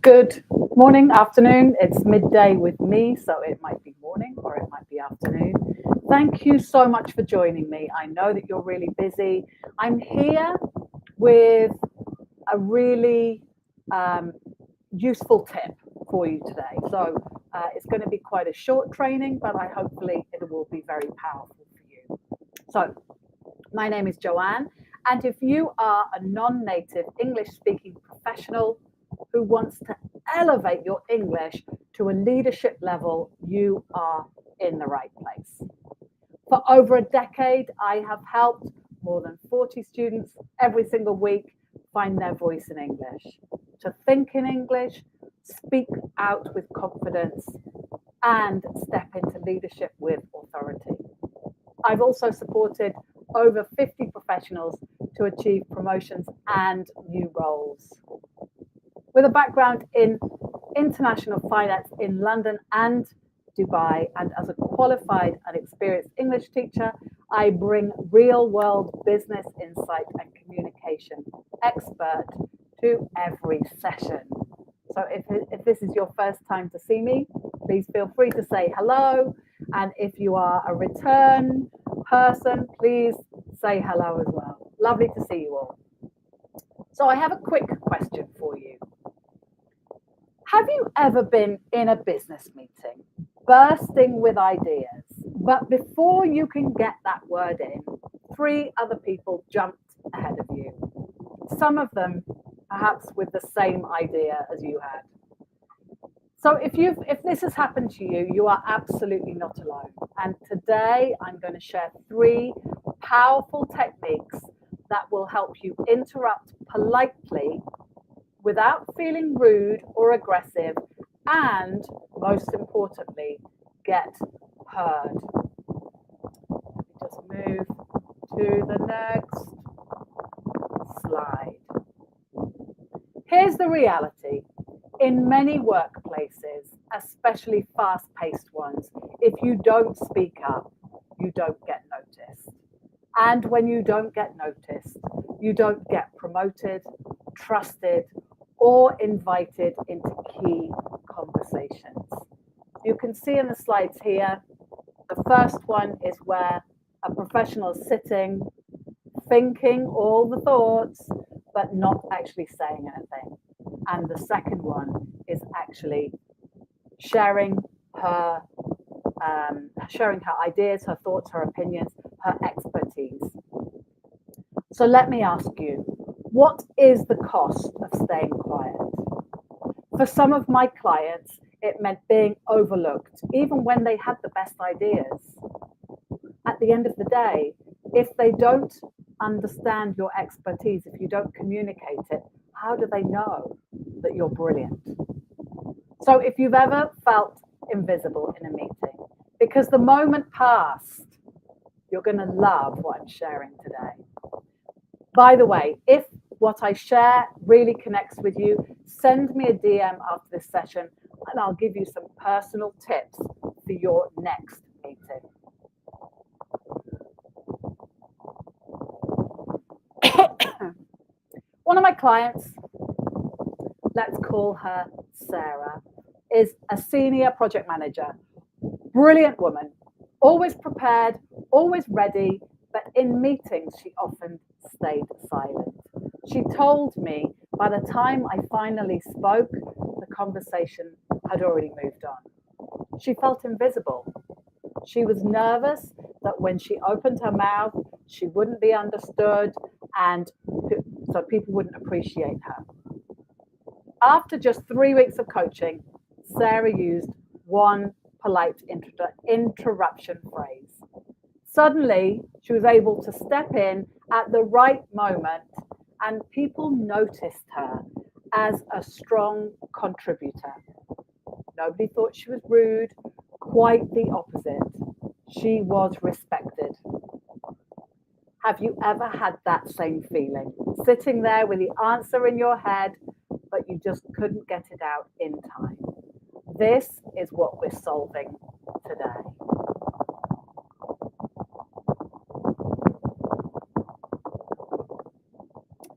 Good morning, afternoon. It's midday with me, so it might be morning or it might be afternoon. Thank you so much for joining me. I know that you're really busy. I'm here with a really useful tip for you today. So it's going to be quite a short training, but hopefully it will be very powerful for you. So my name is Joanne, and if you are a non-native English-speaking professional who wants to elevate your English to a leadership level, you are in the right place. For over a decade, I have helped more than 40 students every single week find their voice in English, to think in English, speak out with confidence, and step into leadership with authority. I've also supported over 50 professionals to achieve promotions and new roles. With a background in international finance in London and Dubai, and as a qualified and experienced English teacher, I bring real-world business insight and communication expert to every session. So if this is your first time to see me, please feel free to say hello. And if you are a return person, please say hello as well. Lovely to see you all. So I have a quick question for you. Have you ever been in a business meeting, bursting with ideas, but before you can get that word in, 3 other people jumped ahead of you? Some of them perhaps with the same idea as you had. So if this has happened to you, you are absolutely not alone. And today I'm going to share 3 powerful techniques that will help you interrupt politely without feeling rude or aggressive, and most importantly, get heard. Just move to the next slide. Here's the reality. In many workplaces, especially fast-paced ones, if you don't speak up, you don't get noticed. And when you don't get noticed, you don't get promoted, trusted, or invited into key conversations. You can see in the slides here, the first one is where a professional is sitting, thinking all the thoughts, but not actually saying anything. And the second one is actually sharing her ideas, her thoughts, her opinions, her expertise. So let me ask you, what is the cost of staying quiet? For some of my clients, it meant being overlooked, even when they had the best ideas. At the end of the day, if they don't understand your expertise, if you don't communicate it, how do they know that you're brilliant? So if you've ever felt invisible in a meeting, because the moment passed, you're going to love what I'm sharing today. By the way, if what I share really connects with you, send me a DM after this session and I'll give you some personal tips for your next meeting. One of my clients, let's call her Sarah, is a senior project manager. Brilliant woman, always prepared, always ready, but in meetings she often stayed silent. She told me by the time I finally spoke, the conversation had already moved on. She felt invisible. She was nervous that when she opened her mouth, she wouldn't be understood, and so people wouldn't appreciate her. After just 3 weeks of coaching, Sarah used one polite interruption phrase. Suddenly, she was able to step in at the right moment, and people noticed her as a strong contributor. Nobody thought she was rude, quite the opposite. She was respected. Have you ever had that same feeling? Sitting there with the answer in your head, but you just couldn't get it out in time. This is what we're solving today.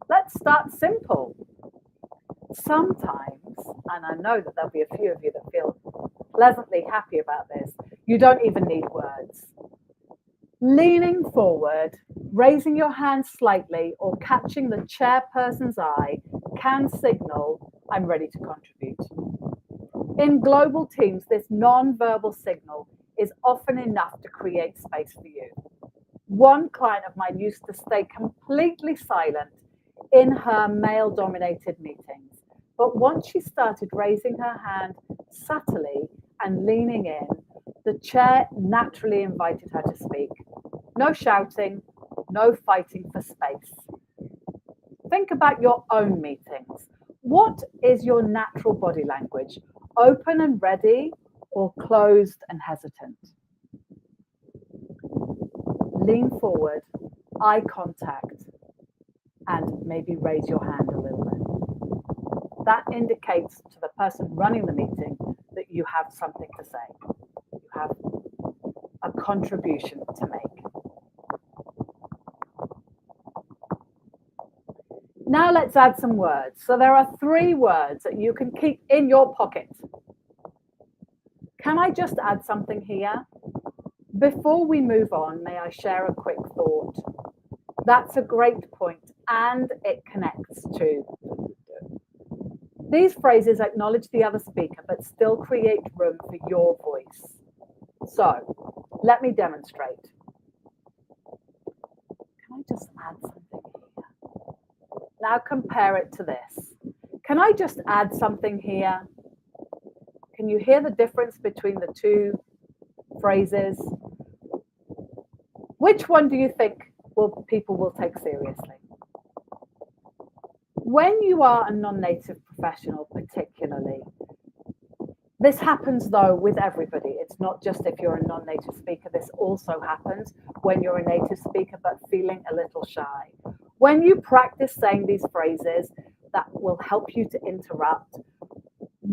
Let's start simple. Sometimes and I know that there'll be a few of you that feel pleasantly happy about this, you don't even need words. Leaning forward, raising your hand slightly, or catching the chairperson's eye can signal, I'm ready to contribute. In global teams, this non-verbal signal is often enough to create space for you. One client of mine used to stay completely silent in her male-dominated meetings, but once she started raising her hand subtly and leaning in, the chair naturally invited her to speak. No shouting, no fighting for space. Think about your own meetings. What is your natural body language? Open and ready, or closed and hesitant? Lean forward, eye contact, and maybe raise your hand a little bit. That indicates to the person running the meeting that you have something to say. You have a contribution to make. Now let's add some words. So there are 3 words that you can keep in your pocket. Can I just add something here? Before we move on, may I share a quick thought? That's a great point, and it connects to. These phrases acknowledge the other speaker, but still create room for your voice. So let me demonstrate. Can I just add something here? Now compare it to this. Can I just add something here? Can you hear the difference between the 2 phrases? Which one do you think people will take seriously? When you are a non-native professional particularly, this happens though with everybody. It's not just if you're a non-native speaker. This also happens when you're a native speaker but feeling a little shy. When you practice saying these phrases that will help you to interrupt,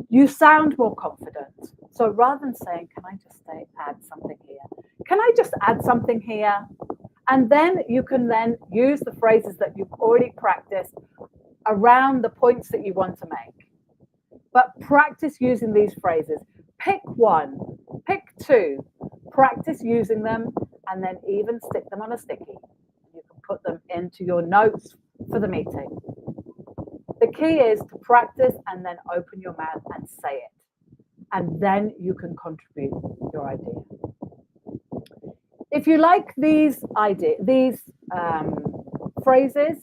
you sound more confident. So rather than saying, can I just add something here? Can I just add something here? And then you can then use the phrases that you've already practiced around the points that you want to make. But practice using these phrases. Pick 1, pick 2, practice using them, and then even stick them on a sticky. You can put them into your notes for the meeting. The key is to practice and then open your mouth and say it. And then you can contribute your idea. If you like these phrases,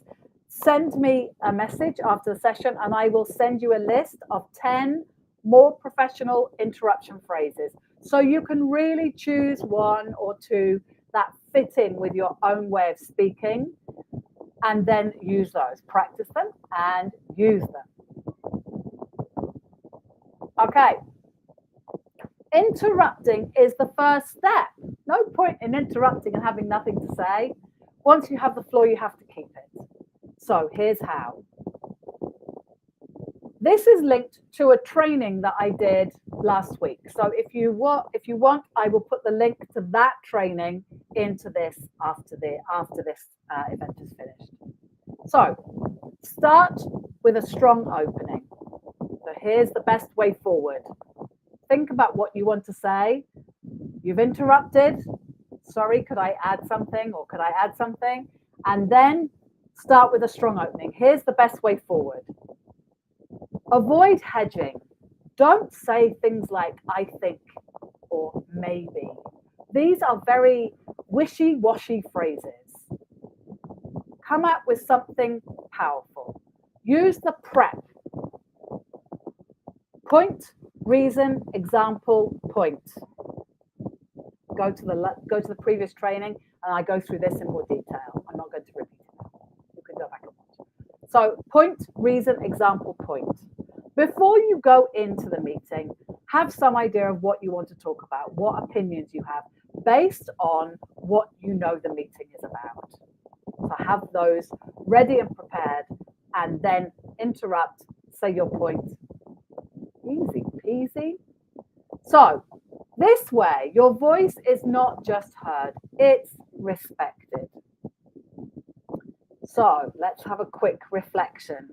send me a message after the session and I will send you a list of 10 more professional interruption phrases. So you can really choose 1 or 2 that fit in with your own way of speaking and then use those. Practice them and use them. Okay. Interrupting is the first step. No point in interrupting and having nothing to say. Once you have the floor, you have to keep it. So here's how. This is linked to a training that I did last week. So if you want, I will put the link to that training into this after this event is finished. So start with a strong opening. So here's the best way forward. Think about what you want to say. You've interrupted. Sorry, could I add something or could I add something? And then start with a strong opening. Here's the best way forward. Avoid hedging. Don't say things like I think or maybe. These are very wishy-washy phrases. Come up with something powerful. Use the prep. Point, reason, example, point. Go to the previous training and I go through this in more detail. I'm not going to repeat it now. You can go back and watch. So point, reason, example, point. Before you go into the meeting, have some idea of what you want to talk about, what opinions you have, based on what you know the meeting is about. So have those ready and prepared, and then interrupt, say your point. Easy peasy. So this way, your voice is not just heard, it's respected. So let's have a quick reflection.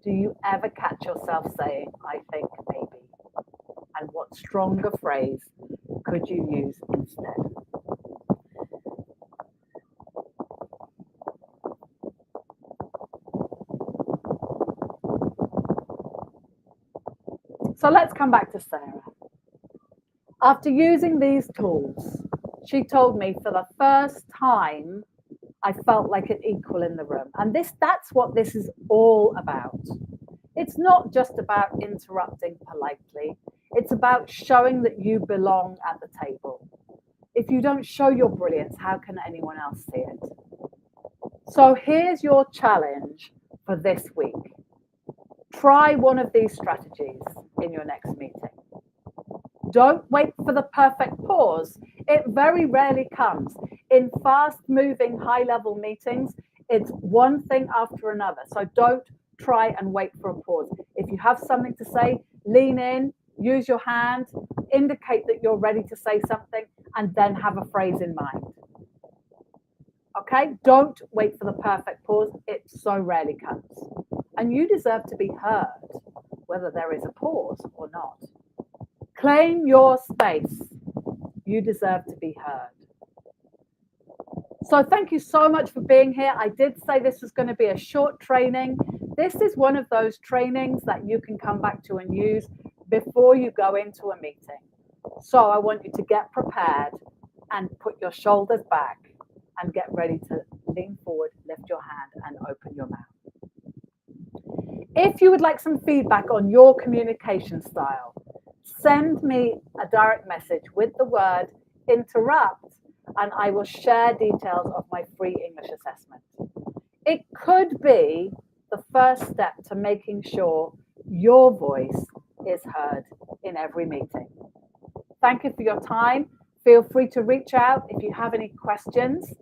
do you ever catch yourself saying, I think maybe? And what stronger phrase could you use instead? So let's come back to Sarah. After using these tools, she told me for the first time, I felt like an equal in the room. And that's what this is all about. It's not just about interrupting politely. It's about showing that you belong at the table. If you don't show your brilliance, how can anyone else see it? So here's your challenge for this week. Try one of these strategies in your next meeting. Don't wait for the perfect pause. It very rarely comes. In fast-moving, high-level meetings, it's one thing after another. So don't try and wait for a pause. If you have something to say, lean in, use your hand, indicate that you're ready to say something, and then have a phrase in mind. Okay? Don't wait for the perfect pause. It so rarely comes. And you deserve to be heard, whether there is a pause or not. Claim your space. You deserve to be heard. So thank you so much for being here. I did say this was going to be a short training. This is one of those trainings that you can come back to and use before you go into a meeting. So I want you to get prepared and put your shoulders back and get ready to lean forward, lift your hand and open your mouth. If you would like some feedback on your communication style, send me a direct message with the word interrupt and I will share details of my free English assessment. It could be the first step to making sure your voice is heard in every meeting. Thank you for your time. Feel free to reach out if you have any questions.